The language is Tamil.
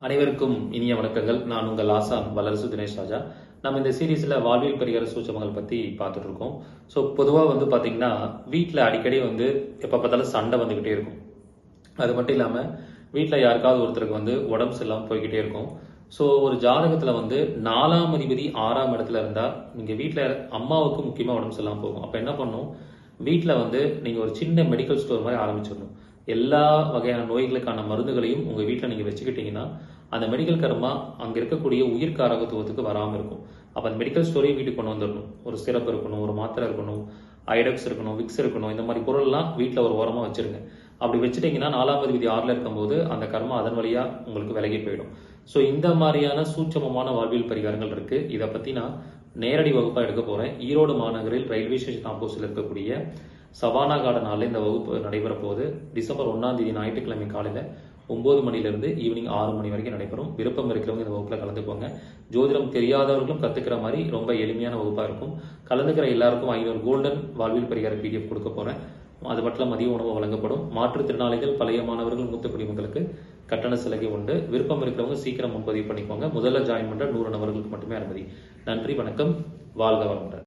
அனைவருக்கும் இனிய வணக்கங்கள். நான் உங்கள் ஆசான் வல்லரசு தினேஷ் ராஜா. நம்ம இந்த சீரீஸ்ல வாழ்வியல் பரிகார சூட்சமங்கள் பத்தி பார்த்துட்டு இருக்கோம். ஸோ பொதுவாக பாத்தீங்கன்னா வீட்டில் அடிக்கடி எப்ப பார்த்தாலும் சண்டை வந்துகிட்டே இருக்கும். அது மட்டும் இல்லாம வீட்டில் யாருக்காவது ஒருத்தருக்கு உடம்பு சரியில்லாம போய்கிட்டே இருக்கும். ஸோ ஒரு ஜாதகத்துல 4ஆம் அதிபதி 6ஆம் இடத்துல இருந்தா நீங்க வீட்டில் அம்மாவுக்கு முக்கியமா உடம்பு சரியில்லாம போகும். அப்ப என்ன பண்ணும், வீட்டில் நீங்க ஒரு சின்ன மெடிக்கல் ஸ்டோர் மாதிரி ஆரம்பிச்சிடணும். எல்லா வகையான நோய்களுக்கான மருந்துகளையும் உங்க வீட்டில் நீங்க வச்சுக்கிட்டீங்கன்னா அந்த மெடிக்கல் கர்மா அங்க இருக்கக்கூடிய உயிர் காரகத்துவத்துக்கு வராமல் இருக்கும். அப்ப அந்த மெடிக்கல் ஸ்டோரையும் வீட்டுக்கு கொண்டு வந்துடணும். ஒரு சிறப்பு இருக்கணும், ஒரு மாத்திரை இருக்கணும், ஐடெக்ஸ் இருக்கணும், விக்ஸ் இருக்கணும். இந்த மாதிரி பொருள்லாம் வீட்டில் ஒரு ஓரமா வச்சிருங்க. அப்படி வச்சுட்டீங்கன்னா 4ஆம் அதிபதி 6ல இருக்கும்போது அந்த கர்மா அதன் வழியா உங்களுக்கு விலகி போயிடும். ஸோ இந்த மாதிரியான சூட்சமமான வாழ்வியல் பரிகாரங்கள் இருக்கு. இதை பத்தி நான் நேரடி வகுப்பா எடுக்க போறேன். ஈரோடு மாநகரில் ரயில்வே ஸ்டேஷன் ஆப்போசிட்ல இருக்கக்கூடிய சவானா கார்டன் ஹாலில் இந்த வகுப்பு நடைபெற போகுது. டிசம்பர் 1ஆம் தேதி ஞாயிற்றுக்கிழமை காலையில 9 மணிலிருந்து ஈவினிங் 6 மணி வரைக்கும் நடைபெறும். விருப்பம் இருக்கிறவங்க இந்த வகுப்புல கலந்துக்கோங்க. ஜோதிடம் தெரியாதவர்களும் கத்துக்கிற மாதிரி ரொம்ப எளிமையான வகுப்பா இருக்கும். கலந்துக்கிற எல்லாருக்கும் 500 கோல்டன் வாழ்வியல் பரிகார PDF கொடுக்க போறேன். அது மட்டும் மதிய உணவு வழங்கப்படும். மாற்றுத்திறனாளிகள், பழைய மாணவர்கள், மூத்த குடிமக்களுக்கு கட்டண சலுகை உண்டு. விருப்பம் இருக்கிறவங்க சீக்கிரம் முன்பதிவு பண்ணிக்கோங்க. முதல்ல ஜாயின் பண்ற 100 நபர்களுக்கு மட்டுமே அனுமதி. நன்றி, வணக்கம், வாழ்க வளமுடன்.